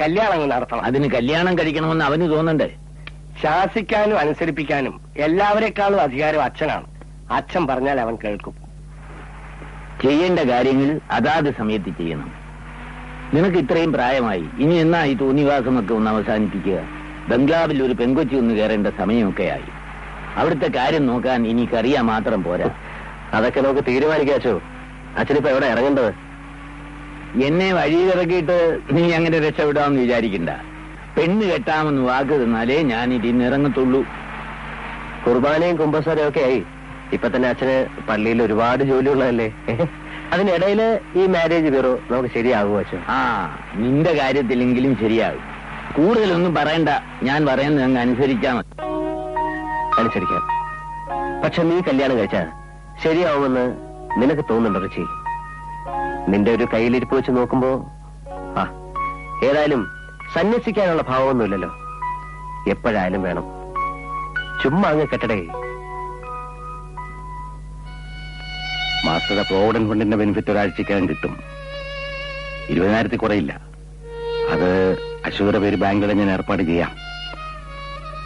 കല്യാണം നടത്തണം. അതിന് കല്യാണം കഴിക്കണമെന്ന് അവന് തോന്നണ്ടേ? ശാസിക്കാനും അനുസരിപ്പിക്കാനും എല്ലാവരെക്കാളും അധികാരം അച്ഛനാണ്. അച്ഛൻ പറഞ്ഞാൽ അവൻ കേൾക്കും. ചെയ്യേണ്ട കാര്യങ്ങൾ അതാത് സമയത്ത് ചെയ്യണം. നിനക്ക് ഇത്രയും പ്രായമായി, ഇനി എന്നാ ഈ തോന്നിവാസമൊക്കെ ഒന്ന് അവസാനിപ്പിക്കുക? ബംഗ്ലാവിൽ ഒരു പെൺകൊച്ചി ഒന്ന് കയറേണ്ട സമയമൊക്കെ ആയി. അവിടുത്തെ കാര്യം നോക്കാൻ എനിക്കറിയാൻ മാത്രം പോരാ. അതൊക്കെ നമുക്ക് തീരുമാനിക്കാച്ചോ. അച്ഛനിപ്പോ എവിടെ ഇറങ്ങേണ്ടത്? എന്നെ വഴിയിലിറക്കിയിട്ട് നീ അങ്ങനെ രക്ഷപ്പെടാമെന്ന് വിചാരിക്കണ്ട. പെണ്ണ് കെട്ടാമെന്ന് വാക്ക് തന്നാലേ ഞാൻ ഇതിന്ന് ഇറങ്ങത്തുള്ളൂ. കുർബാനയും കുമ്പസാരയും ഒക്കെ ആയി. ഇപ്പൊ തന്നെ അച്ഛന് പള്ളിയിൽ ഒരുപാട് ജോലിയുള്ളതല്ലേ. അതിനിടയില് ഈ മാരേജ് ബ്യൂറോ നമുക്ക് ശരിയാകുമോ അച്ഛൻ? നിന്റെ കാര്യത്തിലെങ്കിലും ശരിയാകും. കൂടുതലൊന്നും പറയണ്ട, ഞാൻ പറയുന്നത് അങ്ങ് അനുസരിച്ചാൽ മതി. അനുസരിക്കാം. പക്ഷെ നീ കല്യാണം കഴിച്ചാ ശരിയാവുമെന്ന് നിനക്ക് തോന്നുന്നുണ്ടോ റിച്ചി? നിന്റെ ഒരു കയ്യിലിരിപ്പ് വെച്ച് നോക്കുമ്പോ ഏതായാലും സന്യസിക്കാനുള്ള ഭാവമൊന്നുമില്ലല്ലോ. എപ്പോഴായാലും വേണം. ചുമ്മാ അങ്ങ് കെട്ടടേ. മാസ്റ്ററുടെ പ്രോവിഡന്റ് ഫണ്ടിന്റെ ബെനിഫിറ്റ് ഒരാഴ്ചക്കകം കിട്ടും. 20,000 കുറയില്ല. അത് അശ്വതിയുടെ പേര് ബാങ്കിൽ ഞാൻ ഏർപ്പാട് ചെയ്യാം.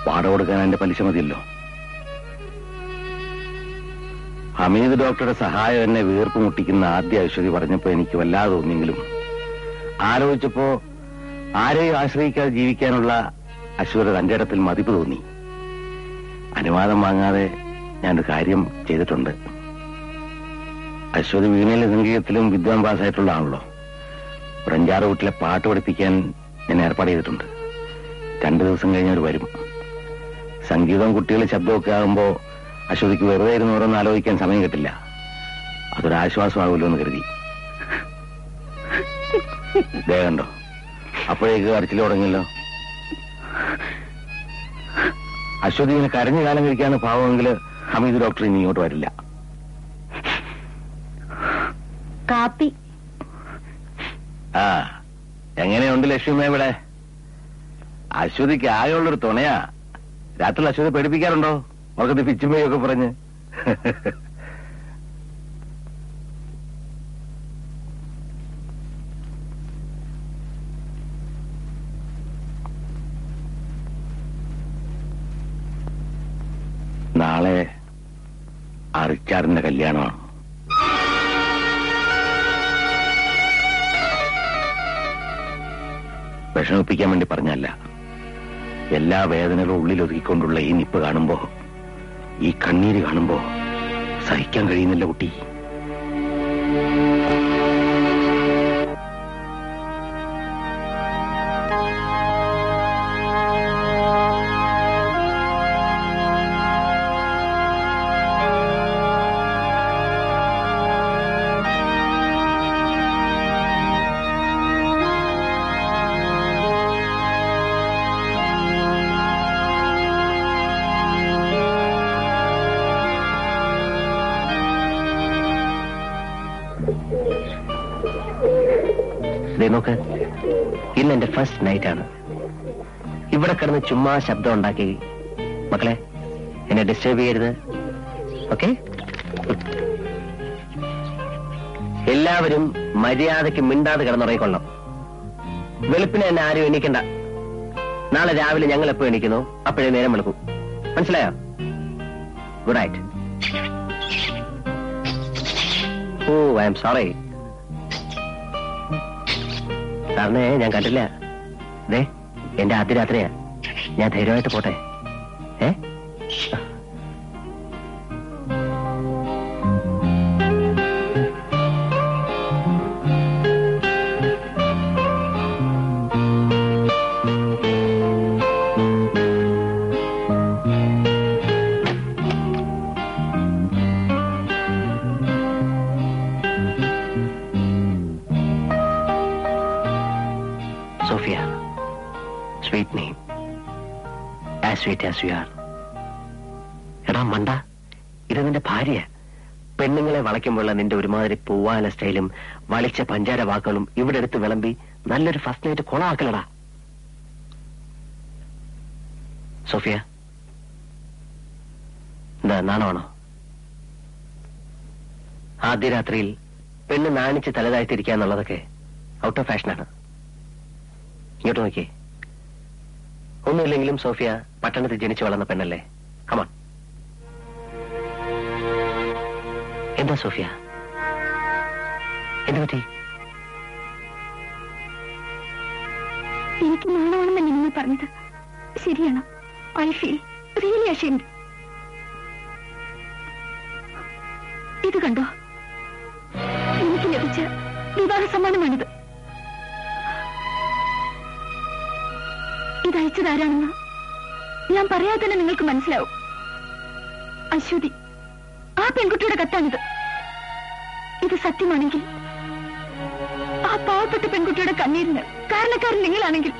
വാടക കൊടുക്കാൻ എന്റെ പലിശ മതിയല്ലോ. ഹമീദ് ഡോക്ടറുടെ സഹായം എന്നെ വീർപ്പ് മുട്ടിക്കുന്ന ആദ്യ അശ്വതി പറഞ്ഞപ്പോ എനിക്ക് വല്ലാതെ തോന്നിയെങ്കിലും ആലോചിച്ചപ്പോ ആരെയും ആശ്രയിക്കാതെ ജീവിക്കാനുള്ള അശ്വതിയുടെ തന്റെ ഇടത്തിൽ മതിപ്പ് തോന്നി. അനുവാദം വാങ്ങാതെ ഞാനൊരു കാര്യം ചെയ്തിട്ടുണ്ട്. അശ്വതി വീണയിലെ സംഗീതത്തിലും വിദ്വാൻ പാസ്സായിട്ടുള്ള ആണല്ലോ. ഒരു 5-6 വീട്ടിലെ പാട്ട് പഠിപ്പിക്കാൻ ഞാൻ ഏർപ്പാട് ചെയ്തിട്ടുണ്ട്. 2 ദിവസം കഴിഞ്ഞവർ വരും. സംഗീതവും കുട്ടികളുടെ ശബ്ദമൊക്കെ ആകുമ്പോ അശ്വതിക്ക് വെറുതെ ഇരുന്ന് ഓരോന്ന് ആലോചിക്കാൻ സമയം കിട്ടില്ല. അതൊരാശ്വാസമാകുമല്ലോ എന്ന് കരുതി. കണ്ടോ, അപ്പോഴേക്ക് കരച്ചിൽ തുടങ്ങിയല്ലോ. അശ്വതി ഇങ്ങനെ കരഞ്ഞു കാലം കഴിക്കാന്ന് ഭാവമെങ്കിൽ ഹമീദ് ഡോക്ടർ ഇനി ഇങ്ങോട്ട് വരില്ല. കാപ്പി. എങ്ങനെയുണ്ട് ലക്ഷ്മി ഇവിടെ? അശ്വതിക്ക് ആകെയുള്ളൊരു തുണയാ. രാത്രി അശ്വതി പഠിപ്പിക്കാറുണ്ടോ? അവർക്ക് പിച്ചുമ്പയൊക്കെ പറഞ്ഞ്. നാളെ റിച്ചാർഡിന്റെ കല്യാണമാണ്. വിഷമിപ്പിക്കാൻ വേണ്ടി പറഞ്ഞല്ല. എല്ലാ വേദനകളും ഉള്ളിലൊതുക്കിക്കൊണ്ടുള്ള ഈ നിപ്പ് കാണുമ്പോ, ഈ കണ്ണീര് കാണുമ്പോ സഹിക്കാൻ കഴിയുന്നില്ല കുട്ടി. നോക്ക്, ഇന്ന് എന്റെ ഫസ്റ്റ് നൈറ്റ് ആണ്. ഇവിടെ കിടന്ന് ചുമ്മാ ശബ്ദം ഉണ്ടാക്കി മക്കളെ എന്നെ ഡിസ്റ്റർബ് ചെയ്യരുത്. ഓക്കെ? എല്ലാവരും മര്യാദയ്ക്ക് മിണ്ടാതെ കിടന്നുറങ്ങിക്കൊള്ളണം. വെളുപ്പിനെ എന്നെ ആരും എണീക്കണ്ട. നാളെ രാവിലെ ഞങ്ങൾ എപ്പോ എണീക്കുന്നു അപ്പോഴേ നേരം വെളുക്കും. മനസ്സിലായോ? Good night. ഓ, ഐ എം സോറി. സാറിനെ ഞാൻ കണ്ടില്ല. ദേ, എന്റെ ആദ്യ രാത്രിയാ. ഞാൻ ധൈര്യമായിട്ട് പോട്ടെ. Sophia, sweet name, as sweet as you are. എടാ മണ്ട, ഇത് നിന്റെ ഭാര്യ. പെണ്ണുങ്ങളെ വളയ്ക്കുമ്പോഴുള്ള നിന്റെ ഒരുമാതിരി പൂവാല സ്റ്റൈലും വളിച്ച പഞ്ചാര വാക്കുകളും ഇവിടെ എടുത്ത് വിളമ്പി നല്ലൊരു ഫസ്റ്റ് നൈറ്റ് കൊളാക്കലടാ. സോഫിയ, എന്താ നാണമാണോ? ആദ്യ രാത്രിയിൽ പെണ്ണ് നാണിച്ച് തലതാഴ്ത്തിരിക്കുക എന്നുള്ളതൊക്കെ ഔട്ട് ഓഫ് ഫാഷനാണ്. ഇങ്ങോട്ട് നോക്കിയേ. ഒന്നുമില്ലെങ്കിലും സോഫിയ പട്ടണത്തിൽ ജനിച്ചു വളർന്ന പെണ്ണല്ലേ? കമാൺ. എന്താ സോഫിയ, എന്ത് പറ്റി? എനിക്ക് നാണമാണെന്ന് നിങ്ങൾ പറഞ്ഞത് ശരിയാണ്. I feel really ashamed. ഇത് കണ്ടോ, എനിക്ക് ലഭിച്ച വിവാഹ സമ്മാനമാണിത്. ഇത് അയച്ചതാരാണെന്ന് ഞാൻ പറയാതെ തന്നെ നിങ്ങൾക്ക് മനസ്സിലാവും. അശ്വതി, ആ പെൺകുട്ടിയുടെ കത്താണിത്. ഇത് സത്യമാണെങ്കിൽ ആ പാവപ്പെട്ട പെൺകുട്ടിയുടെ കണ്ണീരിന് കാരണക്കാരൻ നിങ്ങളാണെങ്കിൽ,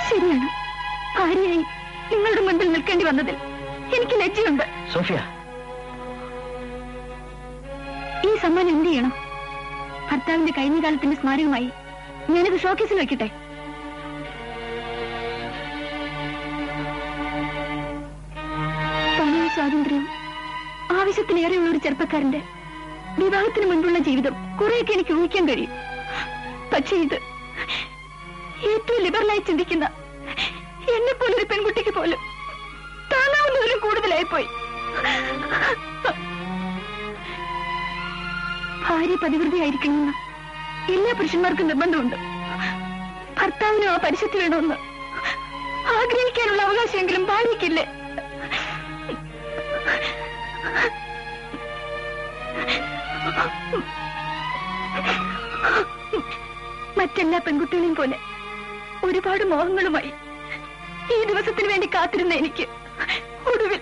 ശരിയാണ്, ഭാര്യയായി നിങ്ങളുടെ മുൻപിൽ നിൽക്കേണ്ടി വന്നതിൽ എനിക്ക് ലജ്ജയുണ്ട്. സോഫിയ, ഈ സമ്മാനം എന്ത് ചെയ്യണം? ഭർത്താവിന്റെ കഴിഞ്ഞ കാലത്തിന്റെ സ്മാരകമായി ഞാനിത് ഷോക്കേസിൽ വെക്കട്ടെ? പണവും സ്വാതന്ത്ര്യവും ആവശ്യത്തിലേറെയുള്ള ഒരു ചെറുപ്പക്കാരന്റെ വിവാഹത്തിന് മുൻപുള്ള ജീവിതം കുറെയൊക്കെ എനിക്ക് ഊഹിക്കാൻ കഴിയും. പക്ഷേ ഇത് ഏറ്റവും ലിബറലായി ചിന്തിക്കുന്ന എന്നെപ്പോലൊരു പെൺകുട്ടിക്ക് പോലും താങ്ങാവുന്നതിലും കൂടുതലായിപ്പോയി. ഭാര്യ പതിവൃതിയായിരിക്കണമെന്ന് എല്ലാ പുരുഷന്മാർക്കും നിർബന്ധമുണ്ട്. ഭർത്താവിനും ആ പരിശുദ്ധി വേണമെന്ന് ആഗ്രഹിക്കാനുള്ള അവകാശമെങ്കിലും ഭാര്യയ്ക്കില്ലേ? മറ്റെല്ലാ പെൺകുട്ടികളെയും പോലെ ഒരുപാട് മോഹങ്ങളുമായി ഈ ദിവസത്തിന് വേണ്ടി കാത്തിരുന്ന എനിക്ക് ഒടുവിൽ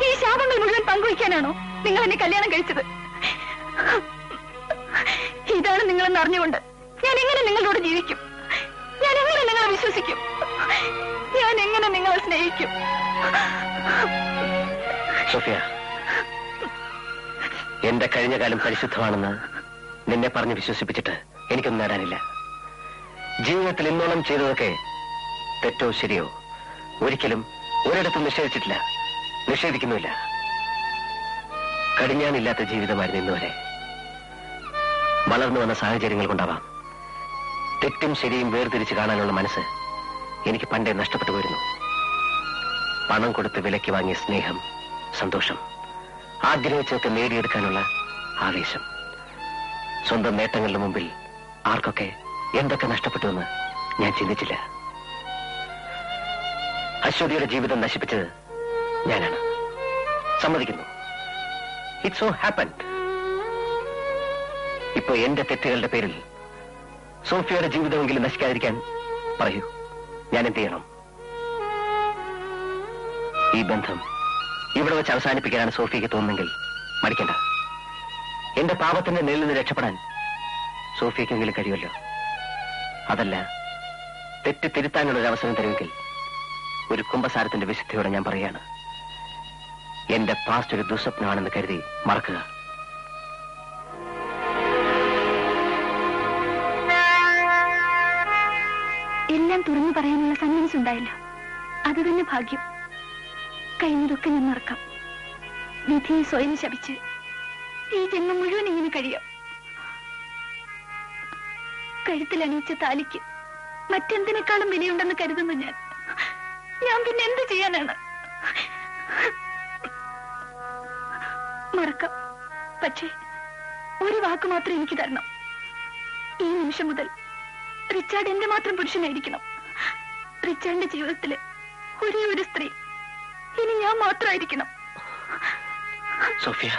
ഈ ശാപങ്ങൾ മുഴുവൻ പങ്കുവയ്ക്കാനാണോ നിങ്ങൾ എന്നെ കല്യാണം കഴിച്ചത്? ഇതാണ് നിങ്ങളെന്ന് അറിഞ്ഞുകൊണ്ട് ഞാൻ എങ്ങനെ നിങ്ങളോട് ജീവിക്കും? ഞാൻ എങ്ങനെ നിങ്ങളെ വിശ്വസിക്കും? ഞാൻ എങ്ങനെ നിങ്ങളെ സ്നേഹിക്കും? സോഫിയ, എന്റെ കഴിഞ്ഞ കാലം പരിശുദ്ധമാണെന്ന് നിന്നെ പറഞ്ഞ് വിശ്വസിപ്പിച്ചിട്ട് എനിക്കൊന്നും നേടാനില്ല. ജീവിതത്തിൽ ഇന്നോളം ചെയ്തതൊക്കെ തെറ്റോ ശരിയോ ഒരിക്കലും ഒരിടത്തും നിഷേധിച്ചിട്ടില്ല, നിഷേധിക്കുന്നുമില്ല. കടിഞ്ഞാണില്ലാത്ത ജീവിതമായിരുന്നു ഇന്നുവരെ. വളർന്നു വന്ന സാഹചര്യങ്ങൾ കൊണ്ടാവാം തെറ്റും ശരിയും വേർതിരിച്ച് കാണാനുള്ള മനസ്സ് എനിക്ക് പണ്ടേ നഷ്ടപ്പെട്ടു പോയിരുന്നു. പണം കൊടുത്ത് വിലയ്ക്ക് വാങ്ങിയ സ്നേഹം, സന്തോഷം, ആഗ്രഹിച്ചൊക്കെ നേടിയെടുക്കാനുള്ള ആവേശം, സ്വന്തം നേട്ടങ്ങളുടെ മുമ്പിൽ ആർക്കൊക്കെ എന്തൊക്കെ നഷ്ടപ്പെട്ടുവെന്ന് ഞാൻ ചിന്തിച്ചില്ല. അശ്വതിയുടെ ജീവിതം നശിപ്പിച്ചത് ഞാനാണ്, സമ്മതിക്കുന്നു. It so happened. ഇപ്പൊ എന്റെ തെറ്റുകളുടെ പേരിൽ സോഫിയയുടെ ജീവിതമെങ്കിലും നശിക്കാതിരിക്കാൻ പറയൂ, ഞാൻ എന്ത് ചെയ്യണം? ഈ ബന്ധം ഇവിടെ വെച്ച് അവസാനിപ്പിക്കാനാണ് സോഫിയക്ക് തോന്നുന്നെങ്കിൽ മടിക്കണ്ട. എന്റെ പാപത്തിന്റെ നിലയിൽ നിന്ന് രക്ഷപ്പെടാൻ സോഫിയക്കെങ്കിലും കഴിയുമല്ലോ. അതല്ല, തെറ്റ് തിരുത്താനുള്ള ഒരു അവസരം തരുമെങ്കിൽ ഒരു കുംഭസാരത്തിന്റെ വിശുദ്ധിയോടെ ഞാൻ പറയുകയാണ്, എന്റെ പാസ്റ്റ് ഒരു ദുസ്വപ്നമാണെന്ന് കരുതി മറക്കുക. എല്ലാം തുറന്നു പറയാനുള്ള സന്മനസ് ഉണ്ടായില്ല. അത് തന്നെ ഭാഗ്യം. കഴിഞ്ഞതൊക്കെ ഞാൻ മറക്കാം. വിധിയെ സ്വയം ശപിച്ച് ഈ ജന്മം മുഴുവൻ ഇങ്ങനെ കഴിയാം. കഴുത്തിൽ അണിയിച്ച താലിക്ക് മറ്റെന്തിനേക്കാളും വിലയുണ്ടെന്ന് കരുതുന്നു ഞാൻ പിന്നെ എന്ത് ചെയ്യാനാണ്? മറക്കാം. പക്ഷേ ഒരു വാക്ക് മാത്രം എനിക്ക് തരണം. ഈ നിമിഷം മുതൽ റിച്ചാർഡ് എന്റെ മാത്രം പുരുഷനായിരിക്കണം. റിച്ചാർഡിന്റെ ജീവിതത്തിലെ ഒരേ ഒരു സ്ത്രീ ഇനി ഞാൻ മാത്രമായിരിക്കണം. സോഫിയ,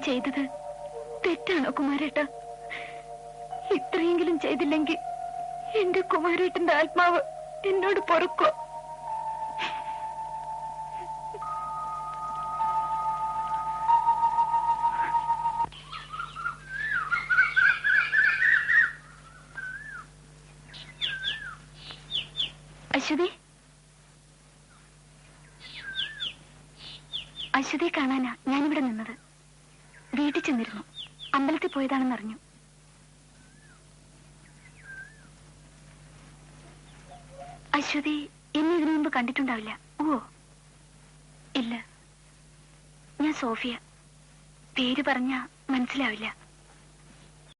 ചെയ്തത് തെറ്റാണോ കുമാരേട്ട? ഇത്രയെങ്കിലും ചെയ്തില്ലെങ്കിൽ എന്റെ കുമാരേട്ടന്റെ ആത്മാവ് എന്നോട് പൊറുക്കോ? അശ്വതിയെ കാണാനാ ഞാനിവിടെ നിന്നത്. വീട്ടിൽ ചെന്നിരുന്നു. അമ്പലത്തിൽ പോയതാണെന്ന് അറിഞ്ഞു. അശ്വതി എന്നെ ഇതിനു മുമ്പ് കണ്ടിട്ടുണ്ടാവില്ല. ഓ ഇല്ല, ഞാൻ സോഫിയ. പേര് പറഞ്ഞ മനസ്സിലാവില്ല.